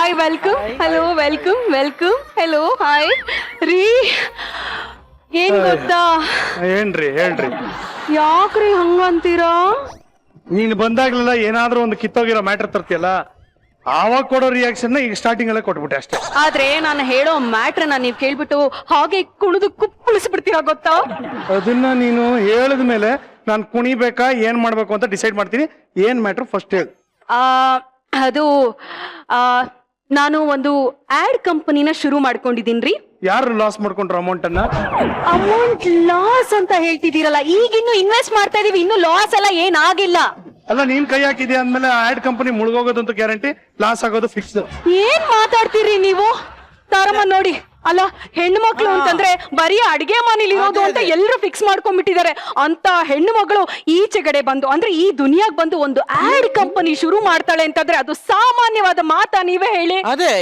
Hi welcome hello welcome hello hi ರೀ ಏನ್ ಗೊತ್ತಾ ಏನ್ರಿ ಹೇಳ್ರಿ ಯಾಕ್ರಿ ಹಂಗಂತೀರಾ ನೀನ್ ಬಂದಾಗ್ಲೆಲ್ಲ ಏನಾದ್ರೂ ಒಂದು ಕಿತ್ತೋಗಿರೋ ಮ್ಯಾಟರ್ ತರ್ತಿಯಲ್ಲ ಆವಾಗ ಕೊಡೋ ರಿಯಾಕ್ಷನ್ ಈಗ ಸ್ಟಾರ್ಟಿಂಗ್ ಅಲ್ಲೇ ಕೊಟ್ಬಿಟ್ಟೆ ಅಷ್ಟೇ. ಆದ್ರೆ ನಾನು ಹೇಳೋ ಮ್ಯಾಟ್ರನ್ನ ನೀವ್ ಕೇಳ್ಬಿಟ್ಟು ಹಾಗೆ ಕುಣಿದು ಕುಪ್ಪಳಿಸ್ಬಿಡ್ತೀರಾ ಗೊತ್ತಾ. ಅದನ್ನ ನೀನು ಹೇಳಿದ ಮೇಲೆ ನಾನು ಕುಣಿಬೇಕಾ ಏನ್ ಮಾಡ್ಬೇಕು ಅಂತ ಡಿಸೈಡ್ ಮಾಡ್ತೀನಿ. ಏನ್ ಮ್ಯಾಟ್ರ್ ಫಸ್ಟ್ ಹೇಳು. ಅದು ನಾನು ಒಂದು ಆಡ್ ಕಂಪನಿನ ಶುರು ಮಾಡ್ಕೊಂಡಿದೀನ್ರಿ. ಯಾರು ಲಾಸ್ ಮಾಡ್ಕೊಂಡ್ರು ಅಮೌಂಟ್ ಲಾಸ್ ಅಂತ ಹೇಳ್ತಿದ್ದೀರಲ್ಲ, ಈಗ ಇನ್ನು ಇನ್ವೆಸ್ಟ್ ಮಾಡ್ತಾ ಇದೀವಿ, ಇನ್ನು ಲಾಸ್ ಎಲ್ಲ ಏನಾಗಿಲ್ಲ. ಅಲ್ಲ ನೀನ್ ಕೈ ಹಾಕಿದ್ಯಾ ಅಂದ್ಮೇಲೆ ಆಡ್ ಕಂಪನಿ ಮುಳುಗೋಗೋದಂತೂ ಗ್ಯಾರಂಟಿ, ಲಾಸ್ ಆಗೋದು ಫಿಕ್ಸ್. ಏನ್ ಮಾತಾಡ್ತೀರಿ ನೀವು ತಾರಮ್ಮ? ನೋಡಿ ಅಲ್ಲ, ಹೆಣ್ಣು ಮಕ್ಳು ಅಂತಂದ್ರೆ ಬರೀ ಅಡಿಗೆ ಮನೇಲಿ ಇರೋದು ಅಂತ ಎಲ್ಲರೂ ಫಿಕ್ಸ್ ಮಾಡ್ಕೊಂಡ್ಬಿಟ್ಟಿದ್ದಾರೆ. ಅಂತ ಹೆಣ್ಣು ಮಗಳು ಈಚೆಗಡೆ ಬಂದು ಅಂದ್ರೆ ಈ ದುನಿಯಾಗ್ ಬಂದು ಒಂದು ಆಡ್ ಕಂಪನಿ ಶುರು ಮಾಡ್ತಾಳೆ ಅಂತಂದ್ರೆ ಅದು ಸಾಮಾನ್ಯವಾದ ಮಾತಾ? ನೀವೇ ಹೇಳಿ. ಅದೇ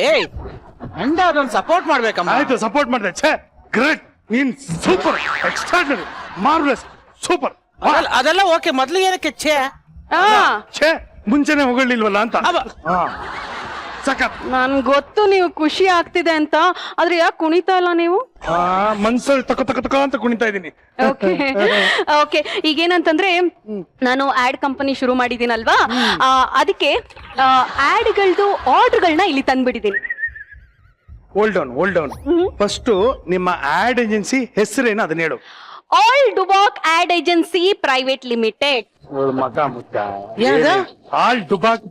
ಅದೊಂದು ಸಪೋರ್ಟ್ ಮಾಡ್ಬೇಕಮ್ಮ. ಆಯ್ತು, ಸಪೋರ್ಟ್ ಮಾಡಿದೆ. ಛೇ, ಗ್ರೇಟ್, ನೀನ್ ಸೂಪರ್, ಎಕ್ಸ್ಟ್ರಾರ್ಡಿನರಿ, ಮಾರ್ವೆಲಸ್, ಸೂಪರ್. ಅದೆಲ್ಲ ಓಕೆ, ಮೊದ್ಲು ಏನಕ್ಕೆ ಛೇ ಮುಂಚೆನೆ ಹೊಗಳಿಲ್ವಲ್ಲ ಅಂತ. ನನ್ ಗೊತ್ತು ನೀವು ಖುಷಿ ಆಗ್ತಿದೆ ಅಂತ, ಆದ್ರೆ ಯಾಕೆ ಕುಣಿತಾ ಇಲ್ಲ ನೀವು? ಮನ್ಸಲ್ಲಿ ತಕ ಅಂತ ಕುಣಿತಾ ಇದೀನಿ. ಓಕೆ, ಈಗೇನಂತಂದ್ರೆ ನಾನು ಆಡ್ ಕಂಪನಿ ಶುರು ಮಾಡಿದೀನಲ್ವಾ, ಅದಕ್ಕೆ ಆಡ್ಗಳದು ಆರ್ಡರ್ಗಳನ್ನ ಇಲ್ಲಿ ತಂದ್ಬಿಟ್ಟಿದೀನಿ. ಹೋಲ್ಡ್ ಡೌನ್ ಫಸ್ಟ್ ನಿಮ್ಮ ಆಡ್ ಏಜೆನ್ಸಿ ಹೆಸರೇನು ಅದನ್ನ ಹೇಳು. All Dubak ad agency private limited. All Dubak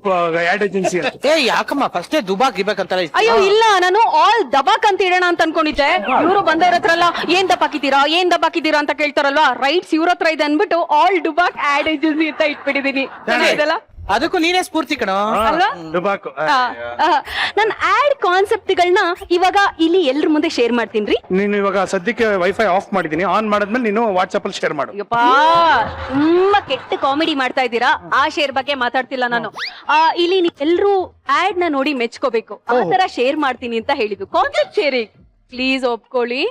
ad agency. ಯಾಕಮ್ಮ ಫಸ್ಟ್ ದುಬಾಕ್ ಇರ್ಬೇಕಂತ? ಅಯ್ಯೋ ಇಲ್ಲ, ನಾನು ಆಲ್ ದಬಾಕ್ ಅಂತ ಇಡೋಣ ಅಂತ ಅನ್ಕೊಂಡಿದ್ದೆ. ಇವರು ಬಂದವ್ರ ಹತ್ರ ಎಲ್ಲ ಏನ್ ದಬಾಕಿದ್ದೀರಾ ಅಂತ ಕೇಳ್ತಾರಲ್ವಾ, ರೈಟ್ಸ್ ಇವ್ರ ಹತ್ರ ಇದೆ ಅನ್ಬಿಟ್ಟು ಆಲ್ ಡುಬಾಕ್ ಆಡ್ ಏಜೆನ್ಸಿ ಅಂತ ಇಟ್ಬಿಟ್ಟಿದೀನಿ. ಅದಕ್ಕೂ ನೀನೇ ಸ್ಫೂರ್ತಿ ಕಣೋ. ನನ್ನ ಆಡ್ ಕಾನ್ಸೆಪ್ಟ್ಗಳನ್ನ ಇವಾಗ ಇಲ್ಲಿ ಎಲ್ರ ಮುಂದೆ ಶೇರ್ ಮಾಡ್ತೀನಿ. ನೀನು ಇವಾಗ ಸದ್ಯಕ್ಕೆ ವೈಫೈ ಆಫ್ ಮಾಡಿದೀನಿ, ಆನ್ ಮಾಡಿದ್ಮೇಲೆ ನೀನು ವಾಟ್ಸ್ಆಪ್ ಅಲ್ಲಿ ಶೇರ್ ಮಾಡು. ತುಂಬಾ ಕೆಟ್ಟ ಕಾಮಿಡಿ ಮಾಡ್ತಾ ಇದ್ದೀರಾ, ಆ ಶೇರ್ ಬಗ್ಗೆ ಮಾತಾಡ್ತಿಲ್ಲ ನಾನು. ಇಲ್ಲಿ ಎಲ್ರು ಆಡ್ ನ ನೋಡಿ ಮೆಚ್ಕೋಬೇಕು, ಆ ತರ ಶೇರ್ ಮಾಡ್ತೀನಿ ಅಂತ ಹೇಳಿದ್ದು. ಕಾನ್ಸೆಪ್ಟ್ ಶೇರಿಂಗ್ ಪ್ಲೀಸ್ ಒಪ್ಕೊಳ್ಳಿ.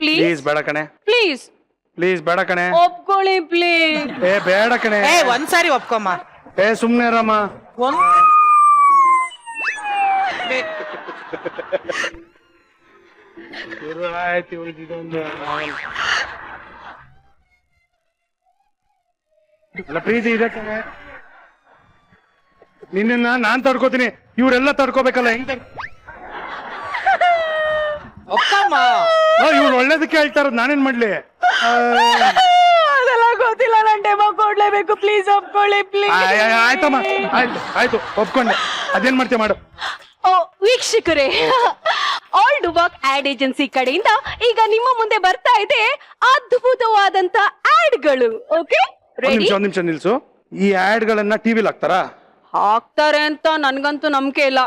ಪ್ಲೀಸ್ ಬೇಡ ಕಣೆ, ಪ್ಲೀಸ್ ಬೇಡ ಕಣೆ, ಒಪ್ಕೊಳ್ಳಿ ಪ್ಲೀಸ್. ಬೇಡ ಕಣೆ, ಒಂದ್ಸಾರಿ ಒಪ್ಕೊಮ್ಮ. ಸುಮ್ನೆ ರಾಮ. ಪ್ರೀತಿ ಇದೆ ಕಣೆ, ನಿನ್ನ ನಾನ್ ತಡ್ಕೋತೀನಿ, ಇವ್ರೆಲ್ಲ ತಡ್ಕೋಬೇಕಲ್ಲ. ಹೆಂಗ್ ಇವ್ರು ಒಳ್ಳೇದಕ್ಕೆ ಹೇಳ್ತಾ ಇರೋದು, ನಾನೇನ್ ಮಾಡ್ಲಿ? ಅದೆಲ್ಲ ಗೊತ್ತಿಲ್ಲ, ನಾನು ಡೆಮೋ ಕೊಡ್ಲೇಬೇಕು. ಪ್ಲೀಸ್ ಒಪ್ಕೊಳ್ಳಿ ಪ್ಲೀಸ್. ಆಯ್ತಮ್ಮ, ಆಯ್ತು ಒಪ್ಕೊಂಡೆ. ಅದೇನ್ ಮಾಡ್ತೀಯ ಮಾಡು. ವೀಕ್ಷಕರೇ, ಆಲ್ ಡುಬಾಕ್ ಆಡ್ ಏಜೆನ್ಸಿ ಕಡೆಯಿಂದ ಈಗ ನಿಮ್ಮ ಮುಂದೆ ಬರ್ತಾ ಇದೆ ಅದ್ಭುತವಾದಂತ ಆಡ್ಗಳು. Okay ready? ಒಂದ್ ನಿಮಿಷ ನಿಲ್ಸು. ಈ ಆಡ್ ಗಳನ್ನ ಟಿವಿಲಿ ಹಾಕ್ತಾರೆ ಅಂತ ನನ್ಗಂತೂ ನಂಬಿಕೆ ಇಲ್ಲ.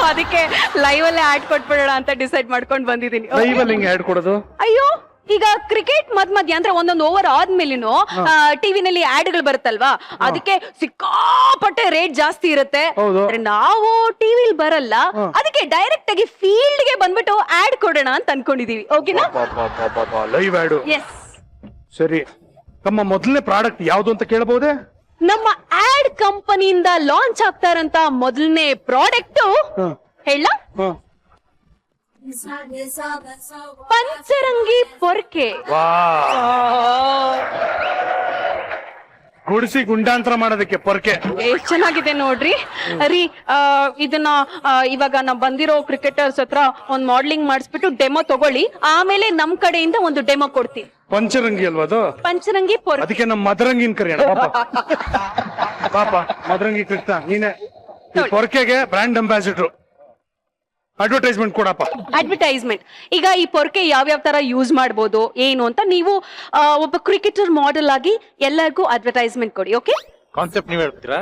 ಅದಕ್ಕೆ ಲೈವ್ ಅಲ್ಲೇ ಆಡ್ ಕೊಟ್ಬಿಡೋಣ ಅಂತ ಡಿಸೈಡ್ ಮಾಡ್ಕೊಂಡು ಬಂದಿದ್ದೀನಿ. ಲೈವ್ ಅಲ್ಲಿ ಆಡ್ ಕೊಡೋದು? ಅಯ್ಯೋ, ಈಗ ಕ್ರಿಕೆಟ್ ಮಧ್ಯ ಅಂದ್ರೆ ಒಂದೊಂದು ಓವರ್ ಆದ್ಮೇಲಿನೂ ಟಿವಿನಲ್ಲಿ ಆಡ್ಗಳು ಬರುತ್ತಲ್ವಾ, ಅದಕ್ಕೆ ಸಿಕ್ಕಾಪಟ್ಟೆ ರೇಟ್ ಜಾಸ್ತಿ ಇರುತ್ತೆ. ನಾವು ಟಿವಿಲಿ ಬರಲ್ಲ, ಅದಕ್ಕೆ ಡೈರೆಕ್ಟ್ ಆಗಿ ಫೀಲ್ಡ್ ಗೆ ಬಂದ್ಬಿಟ್ಟು ಆಡ್ ಕೊಡೋಣ ಅಂತ ಅನ್ಕೊಂಡಿದೀವಿ. ಓಕೆನಾ? Live ad. ಎಸ್. ಸರಿ, ನಮ್ಮ ಮೊದಲನೇ ಪ್ರಾಡಕ್ಟ್ ಯಾವ್ದು ಅಂತ ಕೇಳಬಹುದೇ? ನಮ್ಮ ಆಡ್ ಕಂಪನಿಯಿಂದ ಲಾಂಚ್ ಆಗ್ತಾರಂತ ಮೊದಲನೇ ಪ್ರಾಡಕ್ಟ್ ಹೇಳ, ಪಂಚರಂಗಿ ಪೊರ್ಕೆ. ಗುಡಿಸಿ ಗುಂಡಾಂತರ ಮಾಡೋದಕ್ಕೆ ಪೊರ್ಕೆ ಎಷ್ಟ್ ಚೆನ್ನಾಗಿದೆ ನೋಡ್ರಿ. ರೀ, ಇದನ್ನ ಇವಾಗ ನಾವ್ ಬಂದಿರೋ ಕ್ರಿಕೆಟರ್ಸ್ ಹತ್ರ ಒಂದ್ ಮಾಡಲಿಂಗ್ ಮಾಡಿಸ್ಬಿಟ್ಟು ಡೆಮೋ ತಗೊಳ್ಳಿ, ಆಮೇಲೆ ನಮ್ ಕಡೆಯಿಂದ ಒಂದು ಡೆಮೋ ಕೊಡ್ತೀವಿ. ಪಂಚರಂಗಿ ಅಲ್ವಾ ಅದು? ಪಂಚರಂಗಿ ಪೊರ್ಕೆ. ಅದಕ್ಕೆ ನಮ್ಮ ಮದರಂಗಿನ ಕರೆಯೋಣ. ಪಾಪ ಮದರಂಗಿ ಕೃಷ್ಣ, ನೀನೆ ಪೊರ್ಕೆಗೆ ಬ್ರ್ಯಾಂಡ್ ಅಂಬಾಸಿಡರ್. ಅಡ್ವರ್ಟೈಸ್ಮೆಂಟ್ ಕೊಡಪ್ಪ. ಅಡ್ವರ್ಟೈಸ್ಮೆಂಟ್. ಈಗ ಈ ಪೊರ್ಕೆ ಯಾವ್ಯಾವ ತರ ಯೂಸ್ ಮಾಡ್ಬೋದು ಏನು ಅಂತ ನೀವು ಒಬ್ಬ ಕ್ರಿಕೆಟರ್ ಮಾಡೆಲ್ ಆಗಿ ಎಲ್ಲರಿಗೂ ಅಡ್ವರ್ಟೈಸ್ಮೆಂಟ್ ಕೊಡಿ. ಓಕೆ? ಕಾನ್ಸೆಪ್ಟ್ ನೀವ್ ಹೇಳ್ತೀರಾ?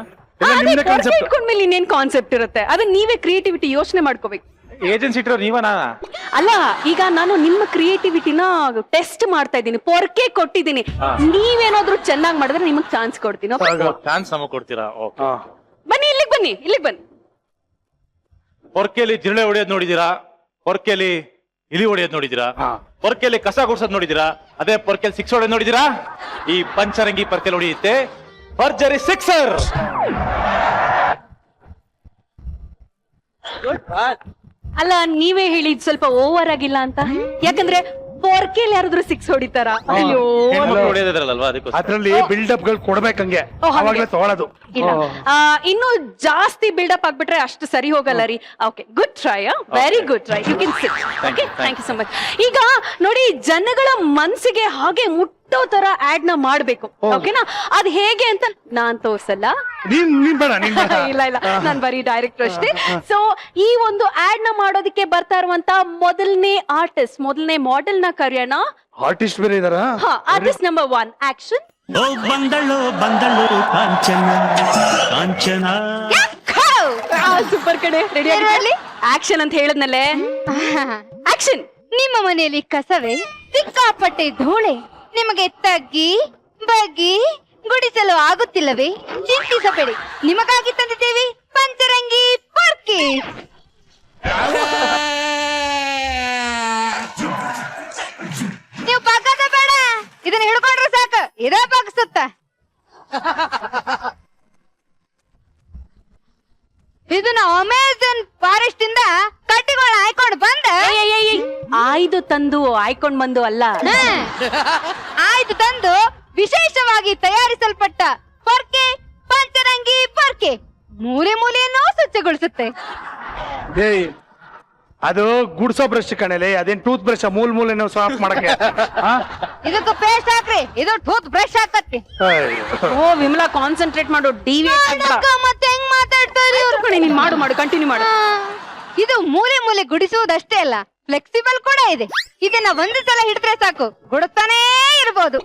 ಇಟ್ಕೊಂಡ್ಮೇಲೆ ಇನ್ನೇನ್ ಕಾನ್ಸೆಪ್ಟ್ ಇರುತ್ತೆ, ಅದನ್ನ ನೀವೇ ಕ್ರಿಯೇಟಿವಿಟಿ ಯೋಚನೆ ಮಾಡ್ಕೋಬೇಕು. ಏಜೆನ್ಸಿ ಇಟ್ಟರು ನೀವನಾ? ಅಲ್ಲ, ಈಗ ನಾನು ನಿಮ್ಮ ಕ್ರಿಯೇಟಿವಿಟಿನ ಟೆಸ್ಟ್ ಮಾಡ್ತಾ ಇದ್ದೀನಿ, ಪೊರ್ಕೆ ಕೊಟ್ಟಿದ್ದೀನಿ. ನೀವೇನಾದ್ರೂ ಚೆನ್ನಾಗಿ ಮಾಡಿದ್ರೆ ನಿಮಗ್ ಚಾನ್ಸ್ ಕೊಡ್ತೀನಿ. ಚಾನ್ಸ್ ನಮಗ್ ಕೊಡ್ತೀರಾ? ಬನ್ನಿ, ಇಲ್ಲಿಗೆ ಬನ್ನಿ. ಪೊರ್ಕೆಯಲ್ಲಿ ಜಿರಳೆ ಹೊಡೆಯೋದ್ ನೋಡಿದೀರಾ? ಪೊರ್ಕೆಯಲ್ಲಿ ಇಲಿ ಹೊಡೆಯೋದ್ ನೋಡಿದೀರಾ? ಪೊರ್ಕೆಯಲ್ಲಿ ಕಸ ಗುಡ್ಸೋದ್ ನೋಡಿದೀರಾ? ಅದೇ ಪೊರ್ಕೆಯಲ್ಲಿ ಸಿಕ್ಸ್ ಹೊಡೆಯೋದ್ ನೋಡಿದೀರಾ? ಈ ಪಂಚರಂಗಿ ಪೊರ್ಕೆಲ್ ಹೊಡೆಯುತ್ತೆ ಭರ್ಜರಿ ಸಿಕ್ಸರ್. ಅಲ್ಲ ನೀವೇ ಹೇಳಿ ಇದ್ ಸ್ವಲ್ಪ ಓವರ್ ಆಗಿಲ್ಲ ಅಂತ, ಯಾಕಂದ್ರೆ ಪೊರ್ಕೆಲ್ ಯಾರಾದ್ರೂ 6 ಹೊಡಿತಾರ? ಅಯ್ಯೋ ಹೆಣ್ಮಕ್ಳು ಹೊಡೆಯೋದ್ರಲ್ವಾ ಅದಕ್ಕೋಸ್ಕರ. ಅದ್ರಲ್ಲಿ ಬಿಲ್ಡಪ್ ಗಳು ಕೊಡ್ಬೇಕಂಗೆ, ಓ, ಹಾಗೆ. ಅವಾಗ್ಲೇ ತಗೊಳ್ಳೋದು. ಇಲ್ಲ ಇನ್ನು ಜಾಸ್ತಿ ಬಿಲ್ಡಪ್ ಆಗ್ಬಿಟ್ರೆ ಅಷ್ಟು ಸರಿ ಹೋಗಲ್ಲ ರೀ. Okay, good try, very good try, you can sit. Okay, thank you so much. ಈಗ ನೋಡಿ, ಜನಗಳ ಮನ್ಸಿಗೆ ಹಾಗೆ ಮುಟ್ಟೋ ತರ ಆಡ್ ನ ಮಾಡ್ಬೇಕು, ಓಕೆನಾ? ಅದ್ ಹೇಗೆ ಅಂತ ನಾನ್ ತೋರ್ಸಲ್ಲ. ನೀನ್ ಬೇಡ, ನೀನ್ ಬೇಡ. ಇಲ್ಲ ಇಲ್ಲ, ನಾನ್ ಬರೀ ಡೈರೆಕ್ಟರ್ ಅಷ್ಟೇ. ಸೊ ಈ ಒಂದು ಆಡ್ ನ ಮಾಡೋದಕ್ಕೆ ಬರ್ತಾ ಇರುವಂತ ಮೊದಲನೇ ಆರ್ಟಿಸ್ಟ್, ಮೊದಲನೇ ಮಾಡೆಲ್ ನ ಕರೆಯೋಣ. ಆರ್ಟಿಸ್ಟ್ ಬೇರೆ ಇದಾರ? Artist number 1, action. ಓ ಬಂದಳು ಬಂದಳು ಕಾಂಚನ ಕಾಂಚನ. ಸೂಪರ್ ಕಡೆ, ರೆಡಿ ಆಗಿ ಆಕ್ಷನ್ ಅಂತ ಹೇಳದ್ನಲ್ಲೇ. ಆಕ್ಷನ್. ನಿಮ್ಮ ಮನೆಯಲ್ಲಿ ಕಸವೇ ಸಿಕ್ಕಾಪಟ್ಟೆ ಧೂಳೆ, ನಿಮಗೆ ತಗ್ಗಿ ಬಗ್ಗಿ ಗುಡಿಸಲು ಆಗುತ್ತಿಲ್ಲವೇ? ಚಿಂತಿಸಬೇಡಿ, ನಿಮಗಾಗಿ ತಂದಿದ್ದೇವೆ ಪಂಚರಂಗಿ ಪೊರ್ಕಿ. ನೀವು ಪಕ್ಕದ ಬೇಡ, ಇದನ್ನ ಹಿಡ್ಕೊಂಡ್ರೆ ಸಾಕು, ಇದೇ ಪಕ್ಕಸುತ್ತ. ಇದನ್ನ ಅಮೆಜಾನ್ ಫಾರೆಸ್ಟ್ ಇಂದ ಕಟ್ಟಿಗಳ ಹಾಯ್ಕೊಂಡು ಬಂದ. ಆಯ್ದು ತಂದು ಆಯ್ಕೊಂಡ್ ಬಂದು ಅಲ್ಲ, ಆಯ್ತು ತಂದು ವಿಶೇಷವಾಗಿ ತಯಾರಿಸಲ್ಪಟ್ಟ ಪೊರ್ಕೆ, ಪಂಚರಂಗಿ ಪೊರ್ಕೆ ಮೂಲೆ ಮೂಲೆಯನ್ನು ಸ್ವಚ್ಛಗೊಳಿಸುತ್ತೆ. ಏಯ್, ಅದು ಗುಡ್ಸೋ ಬ್ರಷ್ ಕಣಲೆ, ಅದೇನ್ ಟೂತ್ ಬ್ರಷ್ ಮೂಲ್ ಮೂಲೆನೋ ಸಾಫ್ ಮಾಡಕ್ಕೆ. ಆ? ಇದಕ್ಕೆ ಪೇಸ್ಟ್ ಹಾಕ್ರಿ, ಇದು ಟೂತ್ ಬ್ರಷ್ ಹಾಕತ್ತಿ. ಅಯ್ಯೋ. ಓ ವಿಮಲಾ, ಕಾನ್ಸಂಟ್ರೇಟ್ ಮಾಡು, ನೋಡಕ್ಕ ಮತ್ತೆ ಹೆಂಗ್ ಮಾತಾಡ್ತಾರೆ ಇವ್ರು. ನೀನ್ ಮಾಡು ಕಂಟಿನ್ಯೂ ಮಾಡು. ಇದು ಮೂಲೆ ಮೂಲೆ ಗುಡಿಸುವುದಷ್ಟೇ ಅಲ್ಲ, ಫ್ಲೆಕ್ಸಿಬಲ್ ಕೂಡ ಇದೆ. ಇದನ್ನ ಒಂದು ಸಲ ಹಿಡಿದ್ರೆ ಸಾಕು, ಗುಡುತ್ತಾನೇ ಇರ್ಬೋದು.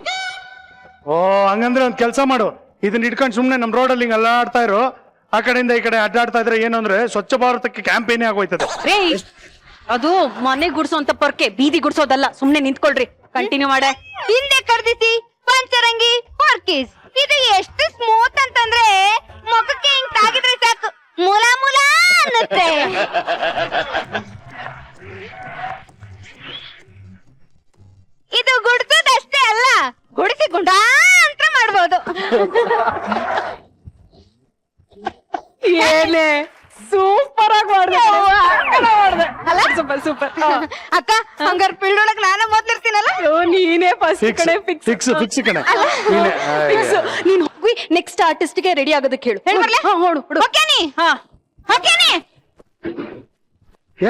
ಓ, ಹಂಗಂದ್ರೆ ಒಂದ್ ಕೆಲ್ಸ ಮಾಡು, ಇದನ್ನ ಇಟ್ಕೊಂಡು ಸುಮ್ನೆ ನಮ್ ರೋಡಲ್ಲಿ ಹಿಂಗ್ ಅಲ್ಲಾಡ್ತಾ ಇರೋ, ಆ ಕಡೆಯಿಂದ ಈ ಕಡೆ ಅಡ್ಡಾಡ್ತಾ ಇದ್ರೆ ಏನು ಅಂದ್ರೆ ಸ್ವಚ್ಛ ಭಾರತಕ್ಕೆ ಕ್ಯಾಂಪೇನೇ ಆಗೋಯ್ತದೆ. ರೇ, ಅದು ಮನೆ ಗುಡ್ಸೋಂತ ಪೊರ್ಕೆ, ಬೀದಿ ಗುಡ್ಸೋದಲ್ಲ. ಸುಮ್ನೆ ನಿಂತ್ಕೊಳ್ರಿ, ಕಂಟಿನ್ಯೂ ಮಾಡೆ. ಹಿಂದೆ ಕರ್ದಿಸಿ ಪಂಚರಂಗಿ ಪೊರ್ಕೀಸ್. ಇದು ಎಷ್ಟು ಸ್ಮೂತ್ ಅಂತಂದ್ರೆ ಮುಖಕ್ಕೆ ಹಿಂಗ್ ತಾಗಿದ್ರೆ ಸಾಕು, ಮುಲ ಮುಲ ಅನ್ನುತ್ತೆ. ಇದು ಗುಡ್ಸೋದಷ್ಟೇ ಅಲ್ಲ, ಗುಡಿಸಿ ಗುಂಡಾ ಅಂತ ಮಾಡ್ಬೋದು. ಏನೇ ಸೂಪರ್ ಆಗಿ ಮಾಡಿದೆ, ಸೂಪರ್ ಸೂಪರ್. ಅಕ್ಕ, ಹಂಗಾರೆ ಪಿಳ್ಳೊಳಗ್ ನಾನೇ ಮೊದ್ಲಿರ್ತೀನಲ್ಲ. ನೀನೇ ಫಸ್ಟ್ ಕಡೆ ಫಿಕ್ಸ್ ಫಿಕ್ಸ್ ಕಣೆ. ನೀನೆ. ಫಿಕ್ಸ್. ನೀನ್ ಹೋಗಿ ನೆಕ್ಸ್ಟ್ ಆರ್ಟಿಸ್ಟ್ ಗೆ ರೆಡಿ ಆಗೋದಕ್ಕೆ ಹೇಳು. ಹೇಳಿ ಬರ್ಲೆ? ಓಕೆನಿ? ಹಾ, ಓಕೆನಿ?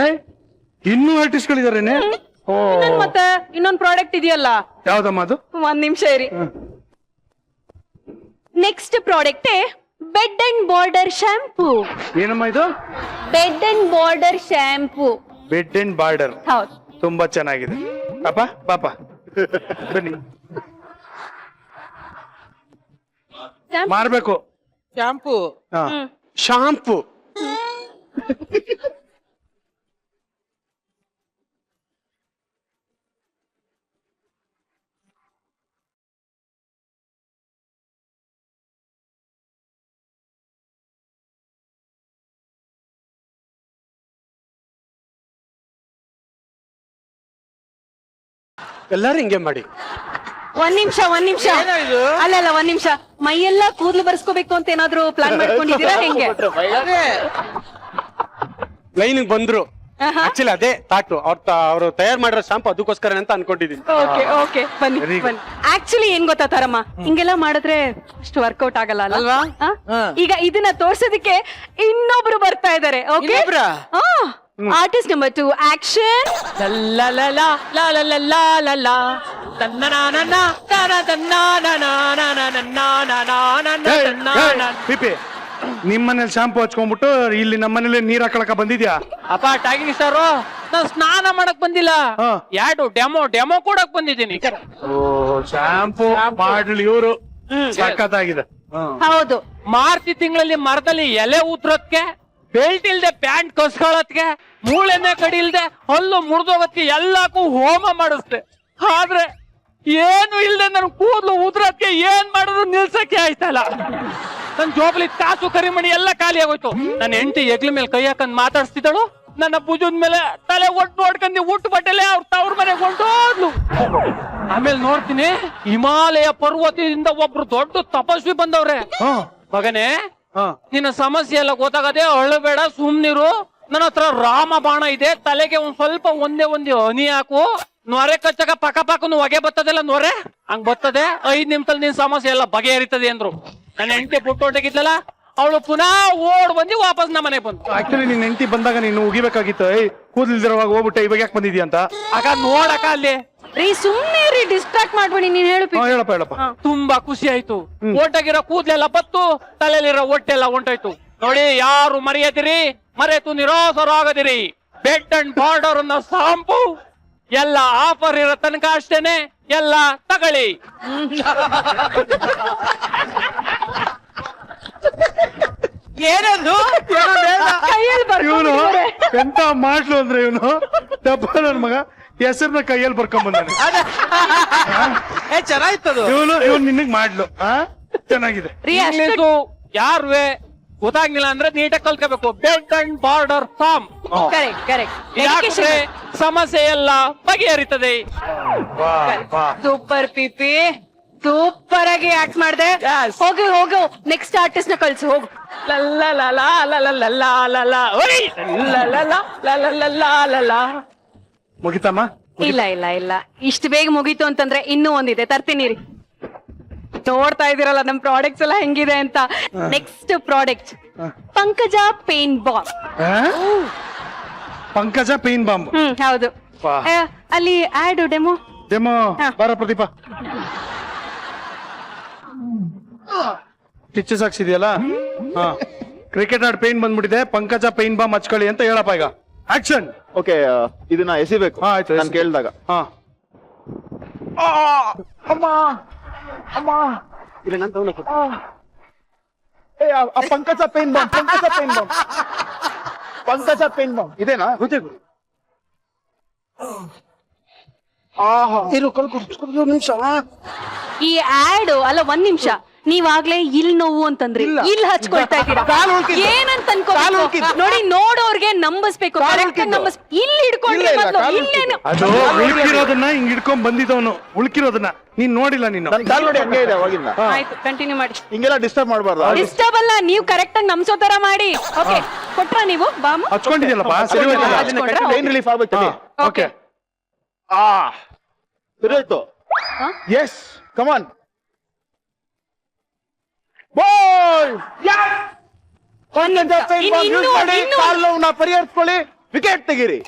ಏ, ಇನ್ನೂ ಆರ್ಟಿಸ್ಟ್ ಗಳಿದಾರೇನೆ? ಓ, ಮತ್ತೆ ಇನ್ನೊಂದ್ ಪ್ರಾಡಕ್ಟ್ ಇದೆಯಲ್ಲ. ಯಾವ್ದಮ್ಮ ಅದು? ಒಂದ್ ನಿಮಿಷ ಇರಿ. Next product bed and border shampoo. ಏನಮ್ಮ ಇದು? Bed and border shampoo. Bed and border. ಹೌದು, ತುಂಬಾ ಚೆನ್ನಾಗಿದೆ. ಪಾಪ ಬನ್ನಿ, ಮಾರ್ಬೇಕು. ಶಾಂಪೂ ಹಾ. ಶಾಂಪೂ ಎಲ್ಲಾರು ಹಿಂಗೆ ಮಾಡಿ. ಒಂದ್ ನಿಮಿಷ ಏನೋ ಇದು? ಅಲ್ಲ ಒಂದ್ ನಿಮಿಷ. ಮೈಯೆಲ್ಲ ಕೂದಲು ಬರ್ಸ್ಕೋಬೇಕು ಅಂತ ಏನಾದ್ರು ಪ್ಲಾನ್ ಮಾಡ್ಕೊಂಡಿದ್ದೀರಾ ಹೆಂಗೆ? ಲೈನ್ ಬಂದ್ರು. ಆಕ್ಚುಲಿ ಅದೇ ತಾಟು ಅವ್ರು ತಯಾರು ಮಾಡಿರೋ ಶಾಂಪು ಅದಕ್ಕೋಸ್ಕರ ಅಂತ ಅನ್ಕೊಂಡಿದೀನಿ. ಓಕೆ ಬನ್ನಿ Very good. ಬನ್ನಿ. ಆಕ್ಚುಲಿ ಏನ್ ಗೊತ್ತಾ ತಾರಮ್ಮ, ಹಿಂಗೆಲ್ಲ ಮಾಡಿದ್ರೆ ಅಷ್ಟು ವರ್ಕೌಟ್ ಆಗಲ್ಲ ಅಲ್ವಾ? ಆ? ಈಗ ಇದನ್ನ ತೋರ್ಸೋದಕ್ಕೆ ಇನ್ನೊಬ್ರು ಬರ್ತಾ ಇದಾರೆ. ಓಕೆ, ಇನ್ನೊಬ್ರಾ? Artist number 2, action. ಪಿಪಿ, ನಿಮ್ಮನೇಲಿ ಶಾಂಪು ಹಚ್ಕೊಂಡ್ಬಿಟ್ಟು ಇಲ್ಲಿ ನಮ್ಮನೇಲಿ ನೀರ್ ಹಾಕೊಳಕ ಬಂದಿದ್ಯಾ? ಅಪ್ಪ ಟಾಗಿನಿ ಸಾರು, ನಾನ್ ಸ್ನಾನ ಮಾಡಕ್ ಬಂದಿಲ್ಲ, ಹಾ. ಯಾಡು ಡೆಮೋ ಕೊಡಕ್ ಬಂದಿದ್ದೀನಿ. ಓ, ಶಾಂಪು ಮಾಡ್ಲಿ ಇವ್ರು. ಸಖತ್ತಾಗಿದೆ. ಹೌದು, ಮಾರ್ಚ್ ತಿಂಗಳಲ್ಲಿ ಮರದಲ್ಲಿ ಎಲೆ ಊದ್ರೋದ್ಕೆ, ಬೆಲ್ಟ್ ಇಲ್ದೆ ಪ್ಯಾಂಟ್ ಕಸ್ಕೊಳತ್ಗೆ, ಮೂಳೆನೆ ಕಡಿಲ್ದೆ ಹಲ್ಲು ಮುರಿದೋಗತ್ಗೆ ಎಲ್ಲಕ್ಕೂ ಹೋಮ ಮಾಡಿಸ್ದೆ. ಆದ್ರೆ ಏನು ಇಲ್ದೆ ನನ್ ಕೂದಲು ಉದ್ರತ್ಗೆ ಏನ್ ಮಾಡಿದ್ರು ನಿಲ್ಸಕ್ಕೆ ಆಯ್ತಲ್ಲ. ನನ್ ಜೋಬಲಿ ಕಾಸು ಕರಿಮಣಿ ಎಲ್ಲ ಖಾಲಿ ಆಗೋಯ್ತು. ನನ್ನ ಹೆಂಡತಿ ಎಗ್ಲ ಮೇಲೆ ಕೈ ಹಾಕೊಂಡ್ ಮಾತಾಡ್ಸ್ತಿದ್ದಳು, ನನ್ನ ಭುಜದ ಮೇಲೆ ತಲೆ ಒಟ್ಟು ನೋಡ್ಕೊಂಡು ಉಟ್ಟು ಬಟ್ಟೆಲೆ ಅವ್ರ ತವ್ರ ಮನೆಗೆ ಹೊಂಟೋದ್ಲು. ಆಮೇಲೆ ನೋಡ್ತೀನಿ, ಹಿಮಾಲಯ ಪರ್ವತದಿಂದ ಒಬ್ರು ದೊಡ್ಡ ತಪಸ್ವಿ ಬಂದವ್ರೆ. ಮಗನೇ, ನಿನ್ನ ಸಮಸ್ಯೆ ಎಲ್ಲ ಗೊತ್ತಾಗದೆ ಅಳಬೇಡ, ಸುಮ್ನಿರು, ನನ್ನ ಹತ್ರ ರಾಮ ಬಾಣ ಇದೆ, ತಲೆಗೆ ಒಂದ್ ಸ್ವಲ್ಪ ಒಂದೇ ಹನಿ ಹಾಕು, ನೊರೆ ಕಚ್ಚಕ ಪಕ್ಕ ಪಕ್ಕನು ಹೊಗೆ ಬರ್ತದಲ್ಲ ನೊರೆ ಹಂಗ್ ಬರ್ತದೆ, 5 ನಿಮಿಷದಲ್ಲಿ ನಿನ್ ಸಮಸ್ಯೆ ಎಲ್ಲ ಬಗೆಹರಿತದೆ ಅಂದ್ರು. ನನ್ನ ಹೆಂಡತಿ ಪುಟ್ಟು ಹೊಂಟಗಿದ್ಲಲ್ಲ, ಅವಳು ಪುನಃ ಓಡ್ ಬಂದು ವಾಪಸ್ ನಮ್ಮ ಮನೆಗೆ ಬಂತು. ಆಕ್ಚುಲಿ ನಿನ್ ಹೆಂಡತಿ ಬಂದಾಗ ನೀನು ಉಗಿಬೇಕಾಗಿತ್ತು. ಕೂದಲಿಲ್ದಿರುವಾಗ ಹೋಗ್ಬಿಟ್ಟೆ ಇವಾಗ ಯಾಕೆ ಬಂದಿದ್ಯಾ ಅಂತ. ಆಗ ನೋಡಕ ಅಲ್ಲಿ ರೀ ಸುಮ್ನೆ ರೀ ಡಿಸ್ಟ್ರಾಕ್ಟ್ ಮಾಡ್ಬೇಡಿ, ನೀನ್ ಹೇಳು ಹಾ, ಹೇಳಪ್ಪ ಹೇಳಪ್ಪ. ತುಂಬಾ ಖುಷಿ ಆಯ್ತು. ಒಟ್ಟಾಗಿರೋ ಕೂದ್ಲೆಲ್ಲ ಬತ್ತು, ತಲೆಯಲ್ಲಿರೋ ಹೊಟ್ಟೆಲ್ಲ ಹೊಂಟೋಯ್ತು. ನೋಡಿ, ಯಾರು ಮರೆಯದಿರಿ, ಮರೆತು ನಿರಾಸರಾಗದಿರಿ. ಬೆಡ್ ಅಂಡ್ ಬಾರ್ಡರ್ ಅನ್ನೋ ಶಾಂಪು ಎಲ್ಲ ಆಫರ್ ಇರೋ ತನಕ ಅಷ್ಟೇನೆ, ಎಲ್ಲ ತಗೊಳ್ಳಿ. ಏನದು ಕೈಯಲ್ಲಿ ಇವನು ಬರ್ಕೊಂಡಿದ್ದಾರೆ. ಎಂತ ಮಾಡ್ಲು ಅಂದ್ರೆ ಇವನು ಡಬ್ಬ ನನ್ ಮಗ ಹೆಸರನ್ನ ಕೈಯಲ್ಲಿ ಬರ್ಕೊಂಡ್ ಬಂದಾನೆ. ಚೆನ್ನಾಗಿತ್ತದು. ಇವನು ನಿನಗ್ ಮಾಡ್ಲು. ಚೆನ್ನಾಗಿದೆ. ರೀ ಅಷ್ಟು ಇಂಗ್ಲೀಷು ಯಾರುವೆ ಗೊತ್ತಾಗ್ಲಿಲ್ಲ ಅಂದ್ರೆ ನೀಟಾಗಿ ಕಲ್ತ್ಕೋಬೇಕು. Bed and border form correct ಯಾಕಂದ್ರೆ ಸಮಸ್ಯೆ ಎಲ್ಲ ಬಗೆಹರಿತದೆ. ಸೂಪರ್ ಪಿಪಿ, ಸೂಪರ್ ಆಗಿ ಆಕ್ಟ್ ಮಾಡ್ದೆ. Yes. ಹೋಗು ನೆಕ್ಸ್ಟ್ ಆರ್ಟಿಸ್ಟ್ ನ ಕಳ್ಸು, ಹೋಗು. ಮುಗಿತಮ್ಮ? ಇಲ್ಲ ಇಷ್ಟು ಬೇಗ ಮುಗೀತು ಅಂತಂದ್ರೆ ಇನ್ನೂ ಒಂದಿದೆ, ತರ್ತೀನಿ ರೀ. ನೋಡ್ತಾ ಇದೀರಲ್ಲ ನಮ್ ಪ್ರಾಡಕ್ಟ್ಸ್ ಎಲ್ಲ ಹೆಂಗಿದೆ ಅಂತ. ನೆಕ್ಸ್ಟ್ ಪ್ರಾಡಕ್ಟ್ ಪಂಕಜ ಪೇನ್ ಬಾಂಬ್. ಪಂಕಜ ಪೇನ್ ಬಾಂಬ್. ಹೌದು. ವಾ. ಅಲ್ಲಿ ಆಡ್ ಡೆಮೋ. ಡೆಮೋ ಬರ ಪ್ರದೀಪ. ಟಿಚ್ಚಸ್ ಹಾಕ್ಸಿದ್ಯಲ್ಲ. ಹಾ, ಕ್ರಿಕೆಟ್ ಆಡ್ ಪೇನ್ ಬಂದ್ಬಿಟ್ಟಿದೆ, ಪಂಕಜ ಪೇನ್ ಬಾಂಬ್ ಹಚ್ಕೊಳ್ಳಿ ಅಂತ ಹೇಳಪ್ಪ ಈಗ. ಆಕ್ಷನ್. ಓಕೆ, ಇದನ್ನ ಎಸಿಬೇಕು. ಹಾ, ಆಯ್ತು, ನಾನು ಕೇಳಿದಾಗ. ಹಾ, ಇಲ್ಲ ನಾನು ತಗೊಂಡು ಪಂಕಜ ಪೇನ್ ಬಾಂಬ್, ಪಂಕಜ ಪೇನ್ ಬಾಂಬ್, ಪಂಕಜ ಪೇನ್ ಬಾಂಬ್ ಇದೇನಾ? ಇರು ಕಳ್ಕೊಡು ನಿಮಿಷ. ಈ ಆಡ್ ಅಲ್ಲ, 1 ನಿಮಿಷ. ನೀವಾಗ್ಲೇ ಇಲ್ಲಿ ನೋವು ಅಂತಂದ್ರಿ, ಇಲ್ಲಿ ಹಚ್ಕೊಳ್ತಾ ಇದ್ದೀರಾ. ಏನಂತ ಅನ್ಕೋಬೇಕು ನೋಡಿ, ನೋಡೋರ್ಗೆ ನಂಬಿಸ್ಬೇಕು. ಇಲ್ಲಿ ಹಿಡ್ಕೊಂಡ್ರೆ ಮೊದ್ಲು ಇಲ್ಲೇನು ಅದು ಉಳ್ಕಿರೋದನ್ನ ಹಿಂಗ್ ಹಿಡ್ಕೊಂಡ್ ಬಂದಿದ್ದವನು. ಉಳ್ಕಿರೋದನ್ನ ನೀನ್ ನೋಡಿಲ್ಲ ನೀನು. ನನ್ ಕಾಲ್ ನೋಡಿ ಹಂಗೆ ಇದೆ ಅವಾಗಿಂದ. ಆಯ್ತು, ಕಂಟಿನ್ಯೂ ಮಾಡಿ. ಹಿಂಗೆಲ್ಲ ಡಿಸ್ಟರ್ಬ್ ಮಾಡಬಾರ್ದು. ಡಿಸ್ಟರ್ಬ್ ಅಲ್ಲ, ನೀವು ಕರೆಕ್ಟ್ ಆಗಿ ನಮ್ಸೋ ತರ ಮಾಡಿ. ಓಕೆ, ಕೊಟ್ರ ನೀವು ಬಾಮು? ಹಚ್ಕೊಂಡಿದ್ಯಲ್ಲಪ್ಪ, ಸರಿ ಹೋಯ್ತಲ್ಲ? ಹಚ್ಕೊಂಡ್ರಾ? ಪೇನ್ ರಿಲೀಫ್ ಆಗ್ಬೇಕು. ಓಕೆ. ಸರಿ ಹೋಯ್ತು. ಎಸ್, ಕಮಾನ್ ಬಾಯ್. ಪಂಕಜ ಪೇನ್ ಬಾಂಬ್ ಯೂಸ್ ಮಾಡಿ ಕಾಲ್ ನೋವನ್ನ ಪರಿಹರಿಸ್ಕೊಳ್ಳಿ, ವಿಕೆಟ್ ತೆಗೀರಿ.